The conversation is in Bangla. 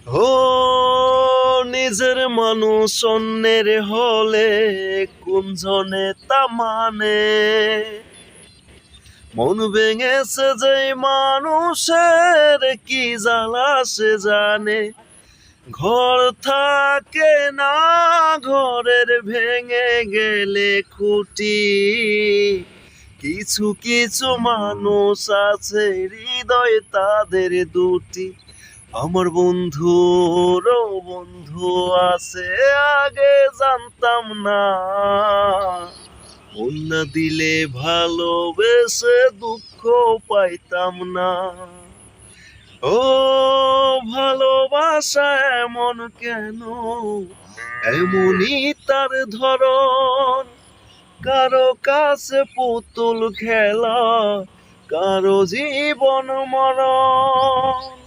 ও নিজের মানুষ অন্যের হলে কোনজনে তা মানে, মন ভেঙেছে যে মানুষের কি জ্বালা সে জানে। ঘর থাকে না, ঘরের ভেঙে গেলে খুঁটি, কিছু কিছু মানুষ আছে হৃদয় তাদের দুটি। আমার বন্ধুরও বন্ধু আছে, আগে জানতাম না। মন না দিলে ভালোবেসে দুঃখ পাইতাম না। ও ভালোবাসা এমন কেন, এমনই তার ধরন। কারো কাছে পুতুল খেলা, কারো জীবন মরণ।